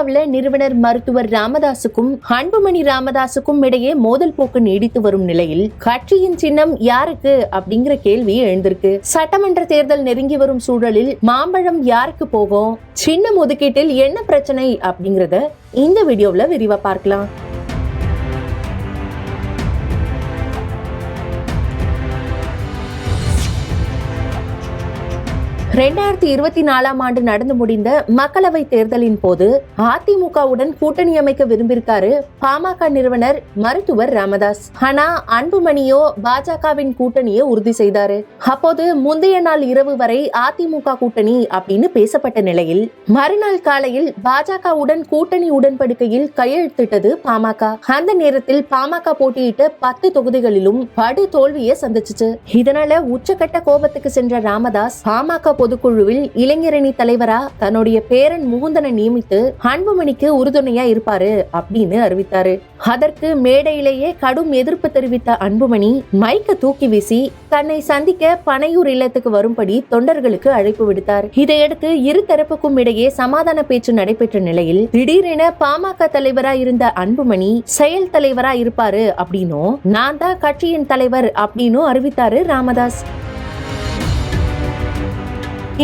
பாமகவுல நிறுவனர் மருத்துவர் ராமதாசுக்கும் அன்புமணி ராமதாசுக்கும் இடையே மோதல் போக்கு நீடித்து வரும் நிலையில் கட்சியின் சின்னம் யாருக்கு அப்படிங்கிற கேள்வி எழுந்திருக்கு. சட்டமன்ற தேர்தல் நெருங்கி வரும் சூழலில் மாம்பழம் யாருக்கு போகும், சின்னம் ஒதுக்கீட்டில் என்ன பிரச்சனை அப்படிங்கறத இந்த வீடியோல விரிவா பார்க்கலாம். 2024 ஆண்டு நடந்து முடிந்த மக்களவை தேர்தலின் போது அதிமுகவுடன் கூட்டணி அமைக்க விரும்பியிருக்காரு பாமக நிறுவனர் மருத்துவர் ராமதாஸ். ஆனா அன்புமணியோ பாஜகவின் கூட்டணியை உறுதி செய்தாரு. அப்போது முந்தைய நாள் இரவு வரை அதிமுக கூட்டணி அப்படின்னு பேசப்பட்ட நிலையில் மறுநாள் காலையில் பாஜகவுடன் கூட்டணி உடன்படிக்கையில் கையெழுத்திட்டது பாமக. அந்த நேரத்தில் பாமக போட்டியிட்ட 10 தொகுதிகளிலும் படு தோல்வியை சந்திச்சுச்சு. இதனால உச்சகட்ட கோபத்துக்கு சென்ற ராமதாஸ் பாமக பொதுக்குழுவில் இளைஞரணி தலைவரா தன்னுடைய பேரன் முகுந்தனை நியமித்து அன்புமணிக்கு உறுதுணையா இருப்பாரு அப்படின்னு அறிவித்தாரு. அதற்கு மேடையிலேயே கடும் எதிர்ப்பு தெரிவித்த அன்புமணி மைக்க தூக்கி வீசி தன்னை சந்திக்க பனையூர் இல்லத்துக்கு வரும்படி தொண்டர்களுக்கு அழைப்பு விடுத்தார். இதையடுத்து இரு தரப்புக்கும் இடையே சமாதான பேச்சு நடைபெற்ற நிலையில் திடீரென பாமக தலைவரா இருந்த அன்புமணி செயல் தலைவரா இருப்பாரு அப்படின்னும் நான் தான் கட்சியின் தலைவர் அப்படின்னும் அறிவித்தாரு ராமதாஸ்.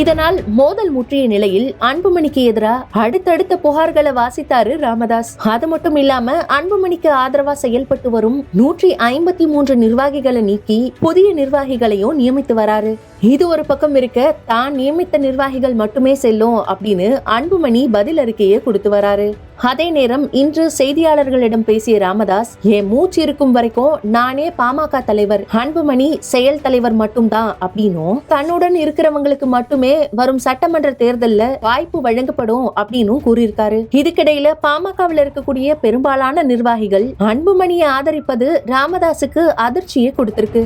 இதனால் மோதல் முற்றிய நிலையில் அன்புமணிக்கு எதிராக அடுத்தடுத்த புகார்களை வாசித்தாரு ராமதாஸ். அது மட்டும் இல்லாம அன்புமணிக்கு ஆதரவா செயல்பட்டு வரும் 153 நிர்வாகிகளை நீக்கி புதிய நிர்வாகிகளையும் நியமித்து வராரு. இது ஒரு பக்கம் இருக்க, தான் நியமித்த நிர்வாகிகள் மட்டுமே செல்லும் அப்படின்னு அன்புமணி பதில் அறிக்கையை கொடுத்து வராரு. அதே நேரம் இன்று செய்தியாளர்களிடம் பேசிய ராமதாஸ், என் மூச்சு இருக்கும் வரைக்கும் நானே பாமக தலைவர், அன்புமணி செயல் தலைவர் மட்டும்தான் அப்படின்னும் தன்னுடன் இருக்கிறவங்களுக்கு மட்டுமே வரும் சட்டமன்ற தேர்தல்ல வாய்ப்பு வழங்கப்படும் அப்படின்னு கூறியிருக்காரு. இதுக்கிடையில பாமகவில் இருக்கக்கூடிய பெரும்பாலான நிர்வாகிகள் அன்புமணியை ஆதரிப்பது ராமதாசுக்கு அதிர்ச்சியை கொடுத்திருக்கு.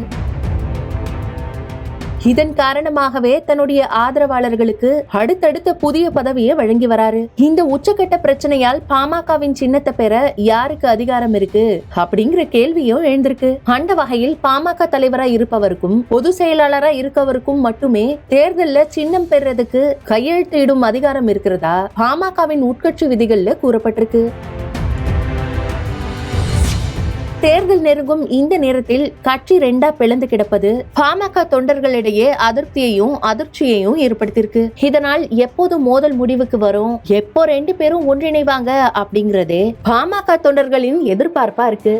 இதன் காரணமாகவே தன்னுடைய ஆதரவாளர்களுக்கு அடுத்தடுத்த புதிய பதவியை வழங்கி வராரு. இந்த உச்சக்கட்ட பிரச்சனையால் பாமகவின் சின்னத்தை பெற யாருக்கு அதிகாரம் இருக்கு அப்படிங்கிற கேள்வியும் எழுந்திருக்கு. அந்த வகையில் பாமக தலைவரா இருப்பவருக்கும் பொது செயலாளரா இருக்கவருக்கும் மட்டுமே தேர்தல்ல சின்னம் பெறதுக்கு கையெழுத்து இடும் அதிகாரம் இருக்கிறதா பாமகவின் உட்கட்சி விதிகள்ல கூறப்பட்டிருக்கு. தேர்தல் நெருங்கும் இந்த நேரத்தில் கட்சி 2ஆ பிளந்து கிடப்பது பாமக தொண்டர்களிடையே அதிருப்தியையும் அதிர்ச்சியையும் ஏற்படுத்தியிருக்கு. இதனால் எப்போது மோதல் முடிவுக்கு வரும், எப்போ 2 பேரும் ஒன்றிணைவாங்க அப்படிங்கறதே பாமக தொண்டர்களின் எதிர்பார்ப்பா இருக்கு.